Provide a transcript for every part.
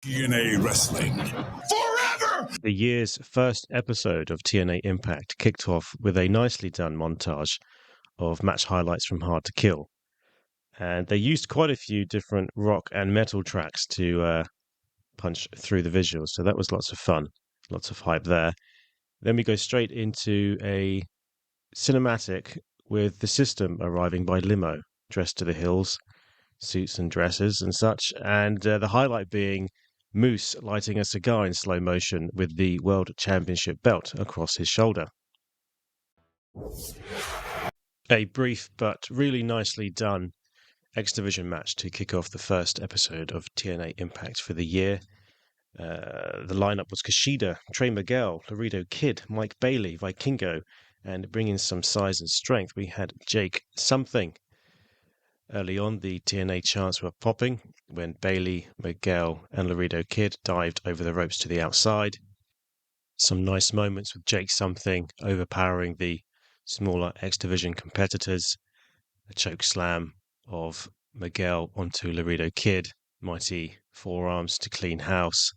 TNA Wrestling forever! The year's first episode of TNA iMPACT kicked off with a nicely done montage of match highlights from Hard To Kill. And they used quite a few different rock and metal tracks to punch through the visuals, so that was lots of fun, lots of hype there. Then we go straight into a cinematic with the System arriving by limo, dressed to the hills, suits and dresses and such, and the highlight being Moose lighting a cigar in slow motion with the World Championship belt across his shoulder. A brief but really nicely done X Division match to kick off the first episode of TNA iMPACT for the year. The lineup was Kushida, Trey Miguel, Laredo Kid, Mike Bailey, Vikingo, and bringing some size and strength, we had Jake Something. Early on, the TNA chants were popping when Bailey, Miguel, and Laredo Kid dived over the ropes to the outside. Some nice moments with Jake Something overpowering the smaller X Division competitors. A choke slam of Miguel onto Laredo Kid, mighty forearms to clean house,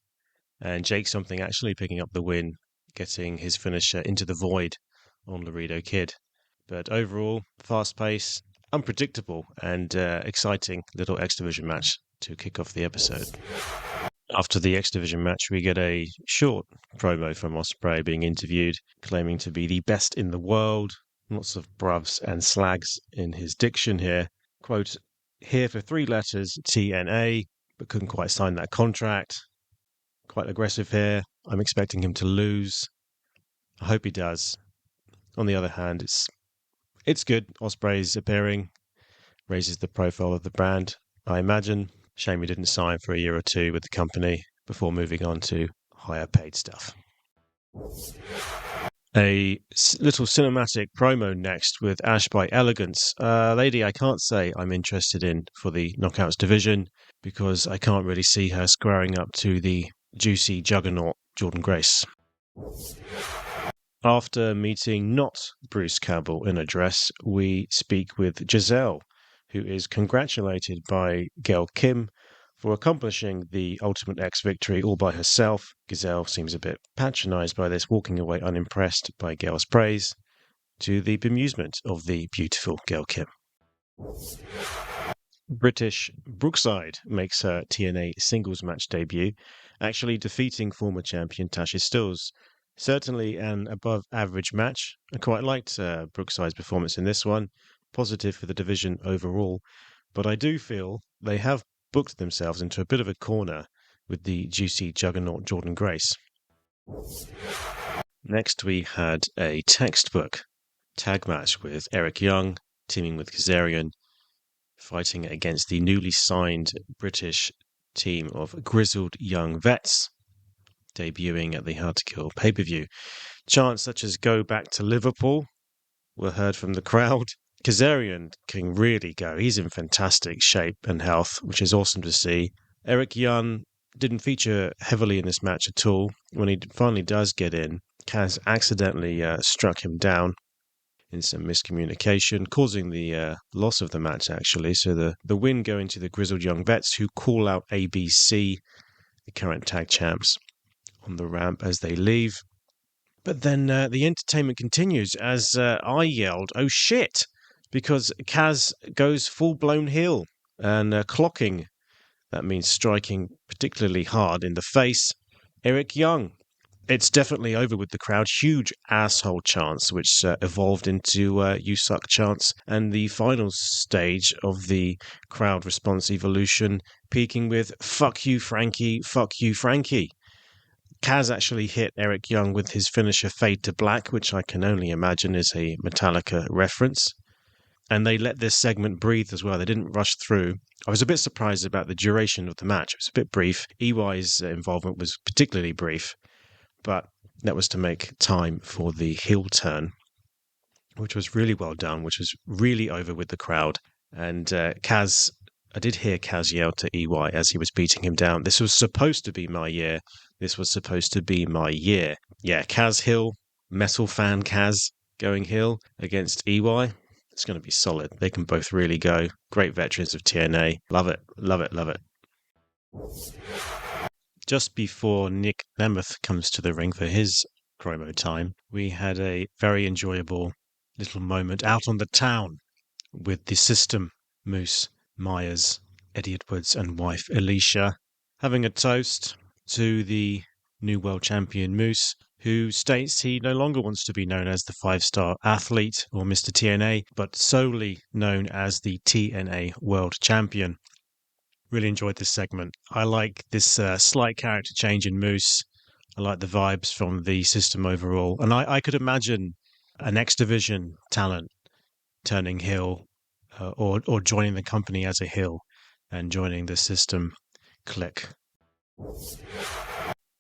and Jake Something actually picking up the win, getting his finisher into the void on Laredo Kid. But overall, fast pace, unpredictable and exciting little X Division match to kick off the episode. After the X Division match, we get a short promo from Ospreay being interviewed, claiming to be the best in the world. Lots of bruvs and slags in his diction here. Quote, here for 3 letters, TNA, but couldn't quite sign that contract. Quite aggressive here. I'm expecting him to lose. I hope he does. On the other hand, it's good. Ospreay's appearing, raises the profile of the brand, I imagine. Shame he didn't sign for a year or 2 with the company before moving on to higher paid stuff. A little cinematic promo next with Ash by Elegance. Lady I can't say I'm interested in for the Knockouts division because I can't really see her squaring up to the juicy juggernaut Jordynne Grace. After meeting not Bruce Campbell in a dress, we speak with Giselle, who is congratulated by Gail Kim for accomplishing the Ultimate X victory all by herself. Giselle seems a bit patronized by this, walking away unimpressed by Gail's praise, to the bemusement of the beautiful Gail Kim. British Brookside makes her TNA singles match debut, actually defeating former champion Tasha Steelz. Certainly an above-average match. I quite liked Brookside's performance in this one. Positive for the division overall. But I do feel they have booked themselves into a bit of a corner with the juicy juggernaut Jordynne Grace. Next we had a textbook tag match with Eric Young teaming with Kazarian, fighting against the newly signed British team of grizzled young vets, debuting at the Hard To Kill pay-per-view. Chants such as "Go back to Liverpool" were heard from the crowd. Kazarian can really go. He's in fantastic shape and health, which is awesome to see. Eric Young didn't feature heavily in this match at all. When he finally does get in, Kaz accidentally struck him down in some miscommunication, causing the loss of the match, actually. So the win going to the grizzled young vets, who call out ABC, the current tag champs, on the ramp as they leave. But then the entertainment continues as I yelled, "Oh shit!" because Kaz goes full-blown heel and clocking. That means striking particularly hard in the face. Eric Young. It's definitely over with the crowd. Huge asshole chants, which evolved into you suck chants, and the final stage of the crowd response evolution peaking with fuck you, Frankie, fuck you, Frankie. Kaz actually hit Eric Young with his finisher Fade to Black, which I can only imagine is a Metallica reference. And they let this segment breathe as well. They didn't rush through. I was a bit surprised about the duration of the match. It was a bit brief. EY's involvement was particularly brief, but that was to make time for the heel turn, which was really well done, which was really over with the crowd. And Kaz, I did hear Kaz yell to EY as he was beating him down, "This was supposed to be my year. This was supposed to be my year." Yeah, Kaz Hill, metal fan Kaz, going heel against EY. It's going to be solid. They can both really go. Great veterans of TNA. Love it, love it, love it. just before Nick Nemeth comes to the ring for his promo time, we had a very enjoyable little moment out on the town with the system, Moose, Myers, Eddie Edwards and wife Alicia, having a toast to the new world champion Moose, who states he no longer wants to be known as the 5-star athlete or Mr. TNA, but solely known as the TNA world champion. Really enjoyed this segment. I like this slight character change in Moose. I like the vibes from the system overall. And I could imagine an X Division talent turning heel or joining the company as a heel and joining the system clique.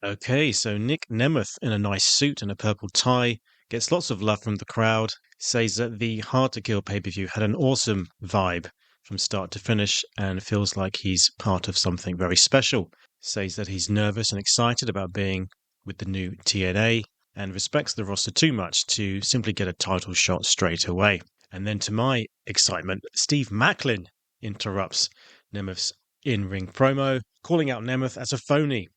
Okay, so Nick Nemeth in a nice suit and a purple tie gets lots of love from the crowd, says that the Hard to Kill pay-per-view had an awesome vibe from start to finish and feels like he's part of something very special. Says that he's nervous and excited about being with the new TNA and respects the roster too much to simply get a title shot straight away. And then to my excitement, Steve Macklin interrupts Nemeth's in-ring promo, calling out Nemeth as a phony,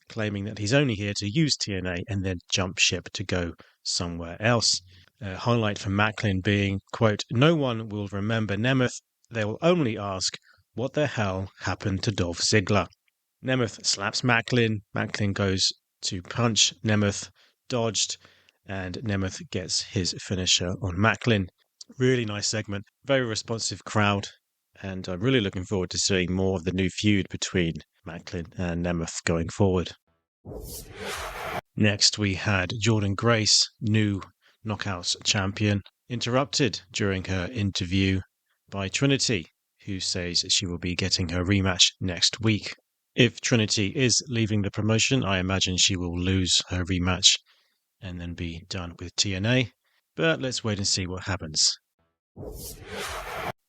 claiming that he's only here to use TNA and then jump ship to go somewhere else. A highlight from Macklin being, quote, "No one will remember Nemeth. They will only ask, what the hell happened to Dolph Ziggler?" Nemeth slaps Macklin. Macklin goes to punch Nemeth, dodged, and Nemeth gets his finisher on Macklin. Really nice segment, very responsive crowd, and I'm really looking forward to seeing more of the new feud between Macklin and Nemeth going forward. Next, we had Jordynne Grace, new Knockouts champion, interrupted during her interview by Trinity, who says she will be getting her rematch next week. If Trinity is leaving the promotion, I imagine she will lose her rematch and then be done with TNA. But let's wait and see what happens.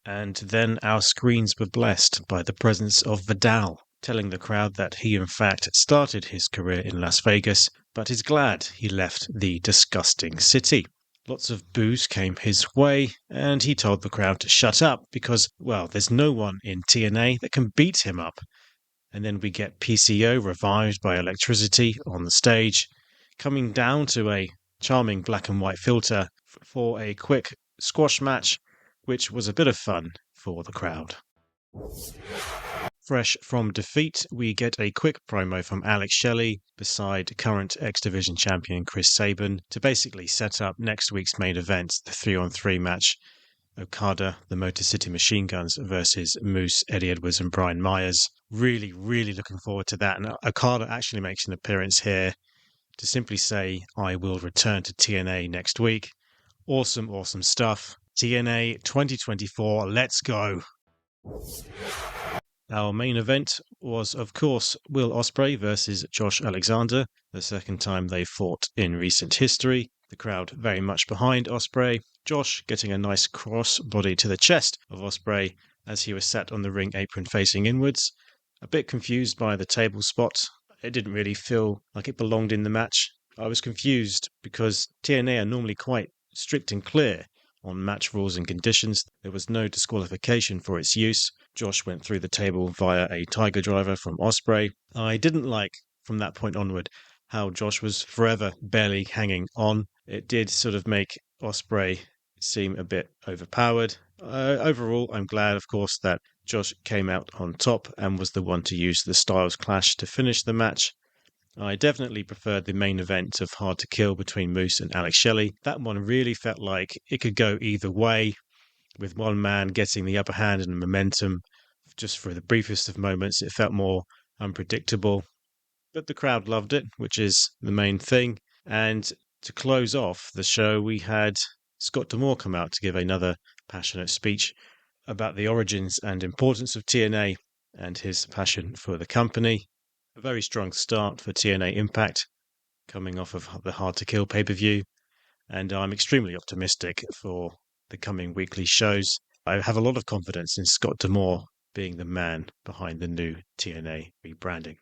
And then our screens were blessed by the presence of Vidal, telling the crowd that he in fact started his career in Las Vegas, but is glad he left the disgusting city. Lots of boos came his way, and he told the crowd to shut up because, well, there's no one in TNA that can beat him up. And then we get PCO revived by electricity on the stage, coming down to a charming black and white filter for a quick squash match, which was a bit of fun for the crowd. Fresh from defeat, we get a quick promo from Alex Shelley beside current X Division champion Chris Sabin to basically set up next week's main event, the 3-on-3 match, Okada, the Motor City Machine Guns versus Moose, Eddie Edwards and Brian Myers. Really, really looking forward to that. And Okada actually makes an appearance here to simply say, "I will return to TNA next week." Awesome, awesome stuff. TNA 2024, let's go. Our main event was, of course, Will Ospreay versus Josh Alexander, the second time they fought in recent history. The crowd very much behind Ospreay. Josh getting a nice cross body to the chest of Ospreay as he was sat on the ring apron facing inwards. A bit confused by the table spot. It didn't really feel like it belonged in the match. I was confused because TNA are normally quite strict and clear on match rules and conditions. There was no disqualification for its use. Josh went through the table via a Tiger Driver from Ospreay. I didn't like, from that point onward, how Josh was forever barely hanging on. It did sort of make Ospreay seem a bit overpowered. Overall, I'm glad, of course, that Josh came out on top and was the one to use the Styles Clash to finish the match. I definitely preferred the main event of Hard to Kill between Moose and Alex Shelley. That one really felt like it could go either way, with one man getting the upper hand and momentum. Just for the briefest of moments, it felt more unpredictable. But the crowd loved it, which is the main thing. And to close off the show, we had Scott D'Amore come out to give another passionate speech about the origins and importance of TNA and his passion for the company. A very strong start for TNA iMPACT, coming off of the Hard to Kill pay-per-view, and I'm extremely optimistic for the coming weekly shows. I have a lot of confidence in Scott D'Amore being the man behind the new TNA rebranding.